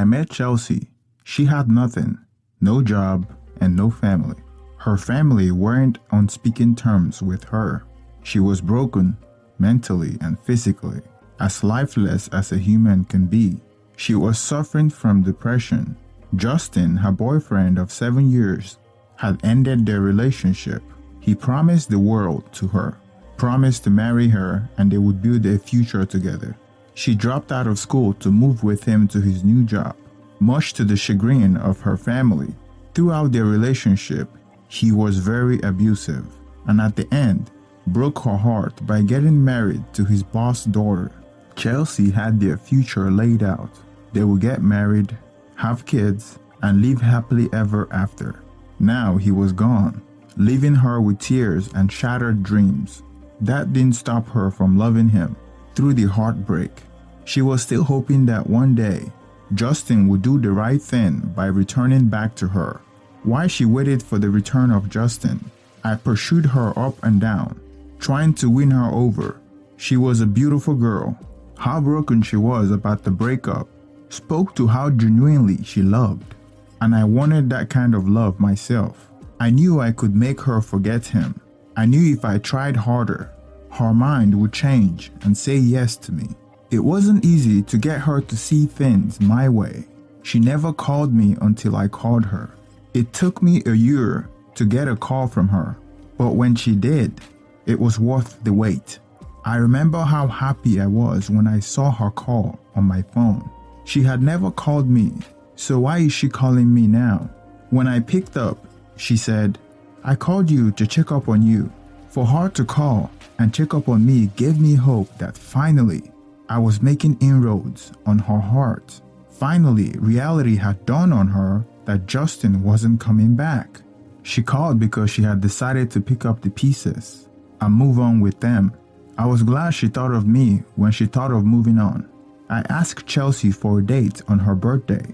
I met Chelsea, she had nothing, no job, and no family. Her family weren't on speaking terms with her. She was broken, mentally and physically, as lifeless as a human can be. She was suffering from depression. Justin, her boyfriend of 7 years, had ended their relationship. He promised the world to her, promised to marry her, and they would build a future together. She dropped out of school to move with him to his new job, much to the chagrin of her family. Throughout their relationship, he was very abusive, and at the end, broke her heart by getting married to his boss' daughter. Chelsea had their future laid out. They would get married, have kids, and live happily ever after. Now he was gone, leaving her with tears and shattered dreams. That didn't stop her from loving him through the heartbreak. She was still hoping that one day, Justin would do the right thing by returning back to her. While she waited for the return of Justin, I pursued her up and down, trying to win her over. She was a beautiful girl. How broken she was about the breakup spoke to how genuinely she loved, and I wanted that kind of love myself. I knew I could make her forget him. I knew if I tried harder, her mind would change and say yes to me. It wasn't easy to get her to see things my way. She never called me until I called her. It took me a year to get a call from her, but when she did, it was worth the wait. I remember how happy I was when I saw her call on my phone. She had never called me, so why is she calling me now? When I picked up, she said, "I called you to check up on you." For her to call and check up on me gave me hope that finally I was making inroads on her heart. Finally, reality had dawned on her that Justin wasn't coming back. She called because she had decided to pick up the pieces and move on with them. I was glad she thought of me when she thought of moving on. I asked Chelsea for a date on her birthday.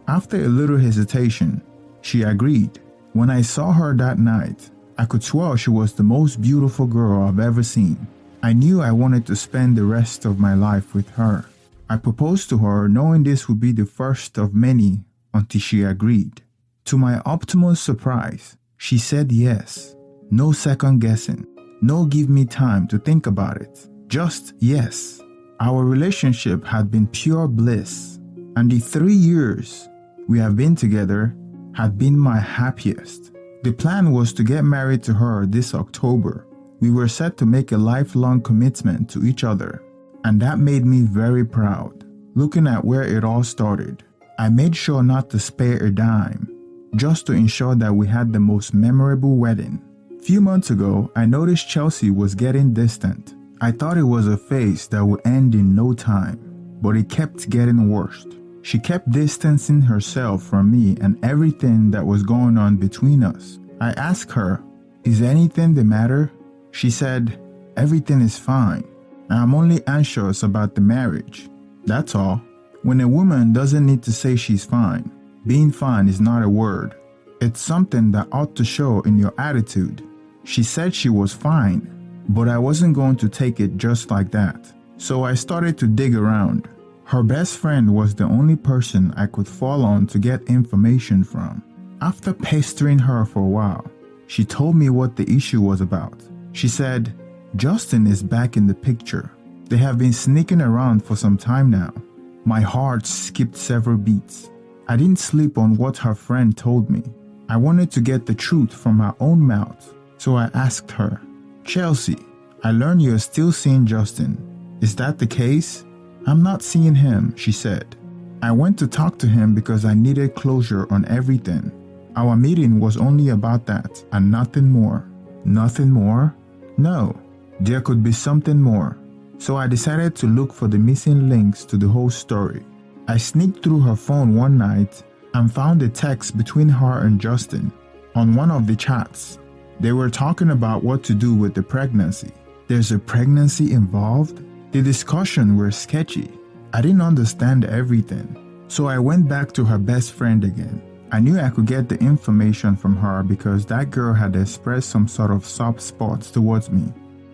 After a little hesitation, she agreed. When I saw her that night, I could swear she was the most beautiful girl I've ever seen. I knew I wanted to spend the rest of my life with her. I proposed to her knowing this would be the first of many until she agreed. To my utmost surprise, she said yes. No second guessing. No give me time to think about it. Just yes. Our relationship had been pure bliss, and the 3 years we have been together had been my happiest. The plan was to get married to her this October. We were set to make a lifelong commitment to each other, and that made me very proud. Looking at where it all started, I made sure not to spare a dime, just to ensure that we had the most memorable wedding. Few months ago, I noticed Chelsea was getting distant. I thought it was a phase that would end in no time, but it kept getting worse. She kept distancing herself from me and everything that was going on between us. I asked her, "Is anything the matter?" She said, "Everything is fine. I'm only anxious about the marriage. That's all." When a woman doesn't need to say she's fine, being fine is not a word. It's something that ought to show in your attitude. She said she was fine, but I wasn't going to take it just like that. So I started to dig around. Her best friend was the only person I could fall on to get information from. After pestering her for a while, she told me what the issue was about. She said, "Justin is back in the picture. They have been sneaking around for some time now." My heart skipped several beats. I didn't sleep on what her friend told me. I wanted to get the truth from her own mouth, so I asked her, "Chelsea, I learned you're still seeing Justin. Is that the case?" "I'm not seeing him," she said. "I went to talk to him because I needed closure on everything. Our meeting was only about that and nothing more." "Nothing more?" "No, there could be something more." So I decided to look for the missing links to the whole story. I sneaked through her phone one night and found a text between her and Justin. On one of the chats, they were talking about what to do with the pregnancy. There's a pregnancy involved? The discussion were sketchy. I didn't understand everything, so I went back to her best friend again. I knew I could get the information from her because that girl had expressed some sort of soft spots towards me.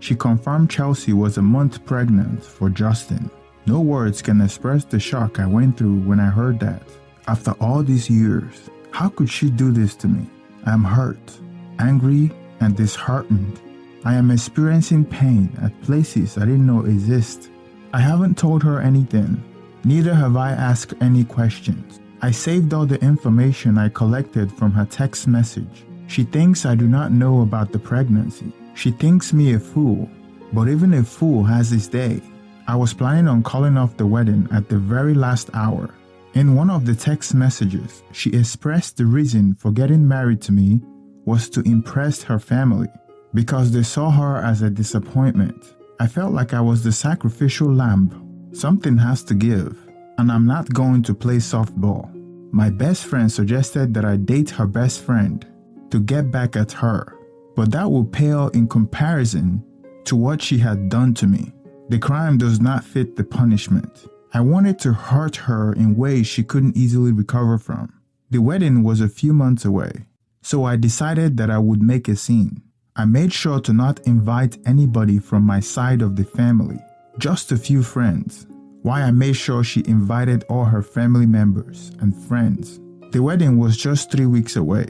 She confirmed Chelsea was a month pregnant for Justin. No words can express the shock I went through when I heard that. After all these years, how could she do this to me? I am hurt, angry, and disheartened. I am experiencing pain at places I didn't know exist. I haven't told her anything, neither have I asked any questions. I saved all the information I collected from her text message. She thinks I do not know about the pregnancy. She thinks me a fool, but even a fool has his day. I was planning on calling off the wedding at the very last hour. In one of the text messages, she expressed the reason for getting married to me was to impress her family because they saw her as a disappointment. I felt like I was the sacrificial lamb. Something has to give, and I'm not going to play softball. My best friend suggested that I date her best friend to get back at her, but that would pale in comparison to what she had done to me. The crime does not fit the punishment. I wanted to hurt her in ways she couldn't easily recover from. The wedding was a few months away, so I decided that I would make a scene. I made sure to not invite anybody from my side of the family, just a few friends. Why I made sure she invited all her family members and friends. The wedding was just 3 weeks away,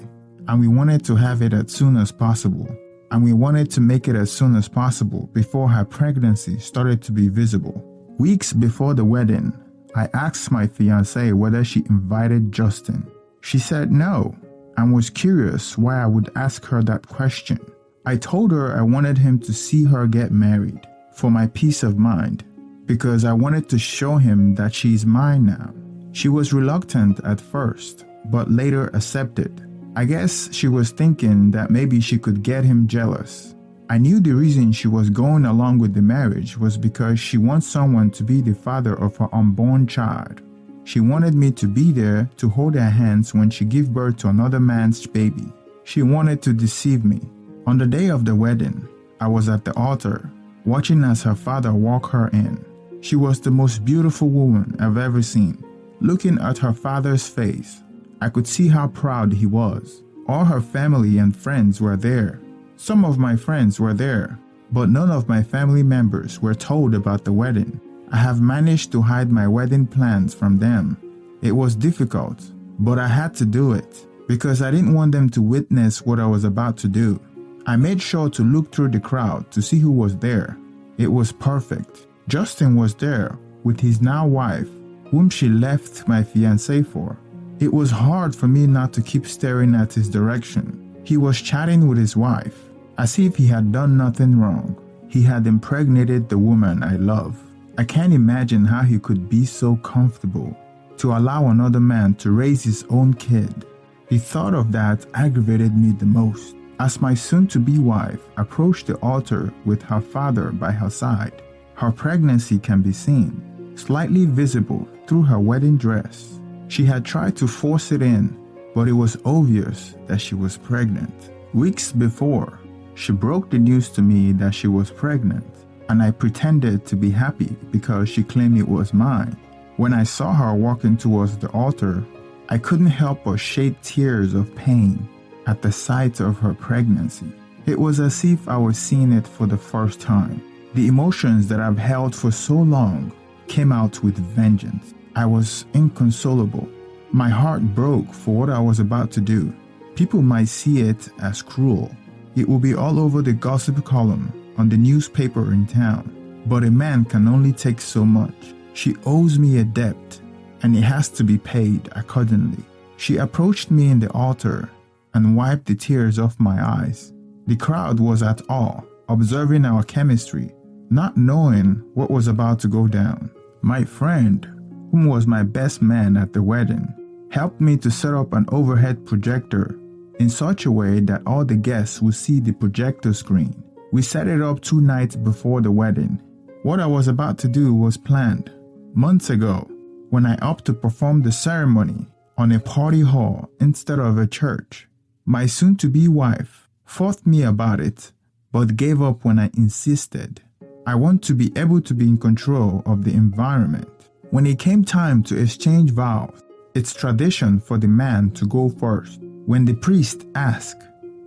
and we wanted to have it as soon as possible. And we wanted to make it as soon as possible before her pregnancy started to be visible. Weeks before the wedding, I asked my fiancé whether she invited Justin. She said no, and was curious why I would ask her that question. I told her I wanted him to see her get married for my peace of mind, because I wanted to show him that she's mine now. She was reluctant at first, but later accepted. I guess she was thinking that maybe she could get him jealous. I knew the reason she was going along with the marriage was because she wants someone to be the father of her unborn child. She wanted me to be there to hold her hands when she gave birth to another man's baby. She wanted to deceive me. On the day of the wedding, I was at the altar, watching as her father walked her in. She was the most beautiful woman I've ever seen. Looking at her father's face, I could see how proud he was. All her family and friends were there. Some of my friends were there, but none of my family members were told about the wedding. I have managed to hide my wedding plans from them. It was difficult, but I had to do it because I didn't want them to witness what I was about to do. I made sure to look through the crowd to see who was there. It was perfect. Justin was there with his now wife, whom she left my fiancé for. It was hard for me not to keep staring at his direction. He was chatting with his wife, as if he had done nothing wrong. He had impregnated the woman I love. I can't imagine how he could be so comfortable to allow another man to raise his own kid. The thought of that aggravated me the most. As my soon-to-be wife approached the altar with her father by her side, her pregnancy can be seen, slightly visible through her wedding dress. She had tried to force it in, but it was obvious that she was pregnant. Weeks before, she broke the news to me that she was pregnant, and I pretended to be happy because she claimed it was mine. When I saw her walking towards the altar, I couldn't help but shed tears of pain at the sight of her pregnancy. It was as if I was seeing it for the first time. The emotions that I've held for so long came out with vengeance. I was inconsolable. My heart broke for what I was about to do. People might see it as cruel. It will be all over the gossip column on the newspaper in town. But a man can only take so much. She owes me a debt, and it has to be paid accordingly. She approached me in the altar and wiped the tears off my eyes. The crowd was at awe, observing our chemistry, not knowing what was about to go down. My friend, whom was my best man at the wedding, helped me to set up an overhead projector in such a way that all the guests would see the projector screen. We set it up 2 nights before the wedding. What I was about to do was planned months ago when I opted to perform the ceremony on a party hall instead of a church. My soon-to-be wife fought me about it, but gave up when I insisted. I want to be able to be in control of the environment. When it came time to exchange vows, it's tradition for the man to go first. When the priest asked,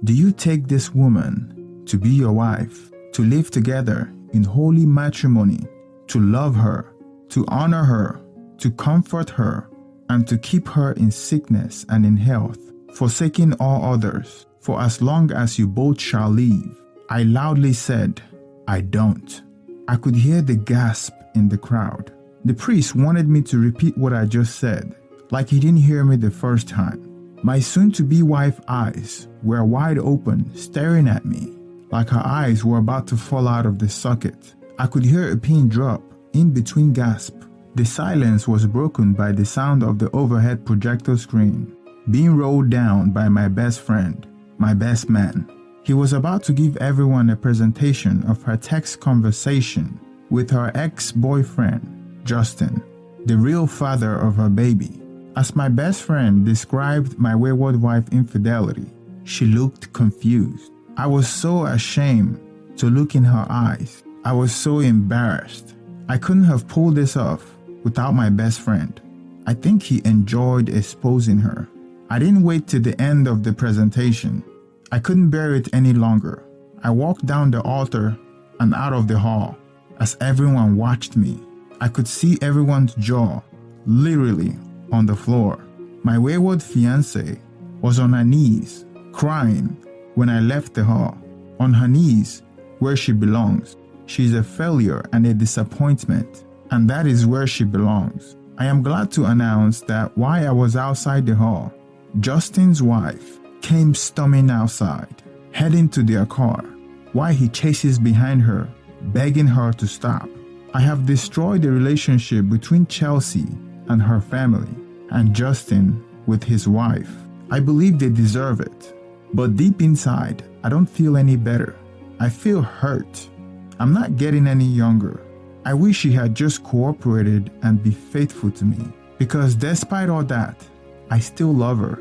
"Do you take this woman to be your wife, to live together in holy matrimony, to love her, to honor her, to comfort her, and to keep her in sickness and in health, forsaking all others, for as long as you both shall live. I loudly said, I don't. I could hear the gasp in the crowd. The priest wanted me to repeat what I just said, like he didn't hear me the first time. My soon-to-be wife eyes were wide open, staring at me, like her eyes were about to fall out of the socket. I could hear a pin drop in between gasps. The silence was broken by the sound of the overhead projector screen being rolled down by my best friend, my best man. He was about to give everyone a presentation of her text conversation with her ex-boyfriend, Justin, the real father of her baby. As my best friend described my wayward wife's infidelity, she looked confused. I was so ashamed to look in her eyes. I was so embarrassed. I couldn't have pulled this off without my best friend. I think he enjoyed exposing her. I didn't wait till the end of the presentation. I couldn't bear it any longer. I walked down the altar and out of the hall. As everyone watched me, I could see everyone's jaw literally on the floor. My wayward fiancé was on her knees, crying when I left the hall. On her knees, where she belongs. She's a failure and a disappointment, and that is where she belongs. I am glad to announce that while I was outside the hall, Justin's wife came storming outside, heading to their car, while he chases behind her, begging her to stop. I have destroyed the relationship between Chelsea and her family, and Justin with his wife. I believe they deserve it, but deep inside, I don't feel any better. I feel hurt. I'm not getting any younger. I wish he had just cooperated and be faithful to me, because despite all that, I still love her.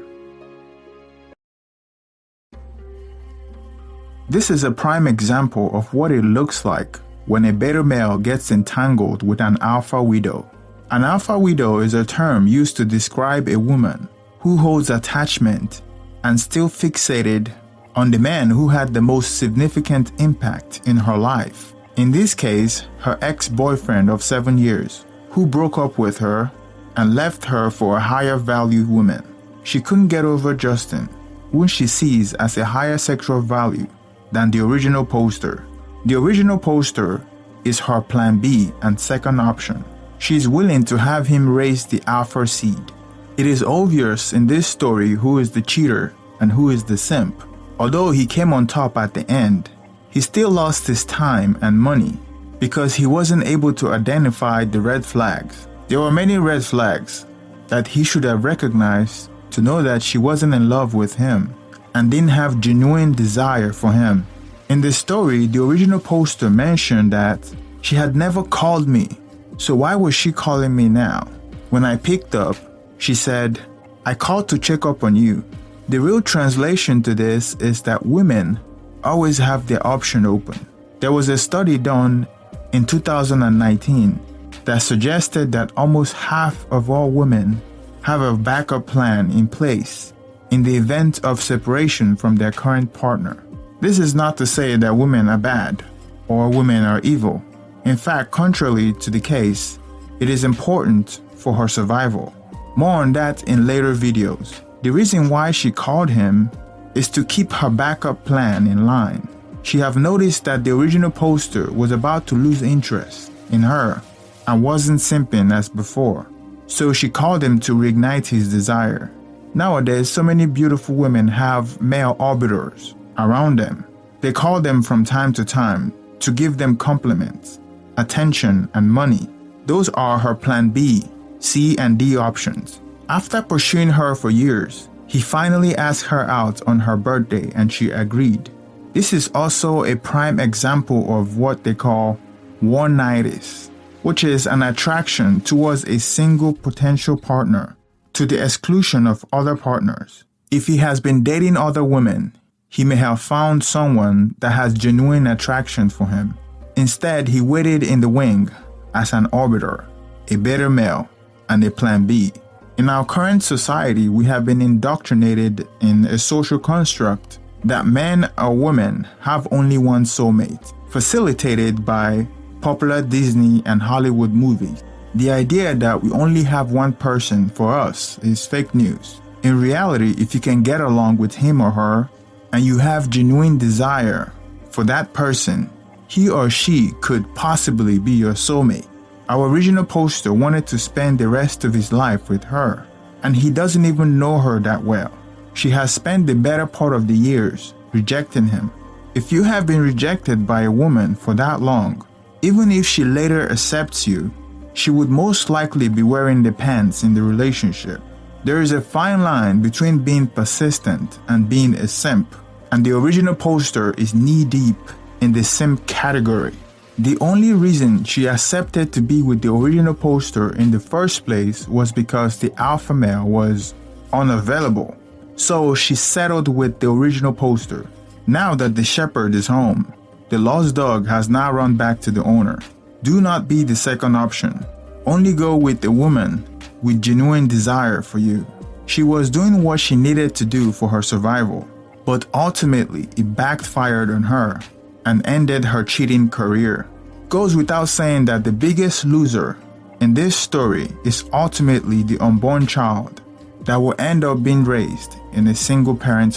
This is a prime example of what it looks like when a beta male gets entangled with an alpha widow. An alpha widow is a term used to describe a woman who holds attachment and still fixated on the man who had the most significant impact in her life. In this case, her ex-boyfriend of 7 years, who broke up with her and left her for a higher value woman. She couldn't get over Justin, whom she sees as a higher sexual value than the original poster. The original poster is her plan B and second option. She's willing to have him raise the alpha seed. It is obvious in this story who is the cheater and who is the simp. Although he came on top at the end, he still lost his time and money because he wasn't able to identify the red flags. There were many red flags that he should have recognized to know that she wasn't in love with him and didn't have genuine desire for him. In the story, the original poster mentioned that she had never called me, so why was she calling me now? When I picked up, she said, I called to check up on you. The real translation to this is that women always have their option open. There was a study done in 2019 that suggested that almost half of all women have a backup plan in place in the event of separation from their current partner. This is not to say that women are bad or women are evil. In fact, contrary to the case, it is important for her survival. More on that in later videos. The reason why she called him is to keep her backup plan in line. She have noticed that the original poster was about to lose interest in her and wasn't simping as before. So she called him to reignite his desire. Nowadays, so many beautiful women have male orbiters around them. They call them from time to time to give them compliments, attention, and money. Those are her plan B, C, and D options. After pursuing her for years, he finally asked her out on her birthday and she agreed. This is also a prime example of what they call one-nightists, which is an attraction towards a single potential partner to the exclusion of other partners. If he has been dating other women, he may have found someone that has genuine attraction for him. Instead, he waited in the wing as an orbiter, a beta male, and a plan B. In our current society, we have been indoctrinated in a social construct that men or women have only one soulmate, facilitated by popular Disney and Hollywood movies. The idea that we only have one person for us is fake news. In reality, if you can get along with him or her, and you have genuine desire for that person, he or she could possibly be your soulmate. Our original poster wanted to spend the rest of his life with her, and he doesn't even know her that well. She has spent the better part of the years rejecting him. If you have been rejected by a woman for that long, even if she later accepts you, she would most likely be wearing the pants in the relationship. There is a fine line between being persistent and being a simp, and the original poster is knee-deep in the simp category. The only reason she accepted to be with the original poster in the first place was because the alpha male was unavailable. So she settled with the original poster. Now that the shepherd is home, the lost dog has now run back to the owner. Do not be the second option. Only go with a woman with genuine desire for you. She was doing what she needed to do for her survival, but ultimately it backfired on her and ended her cheating career. Goes without saying that the biggest loser in this story is ultimately the unborn child that will end up being raised in a single parent's home.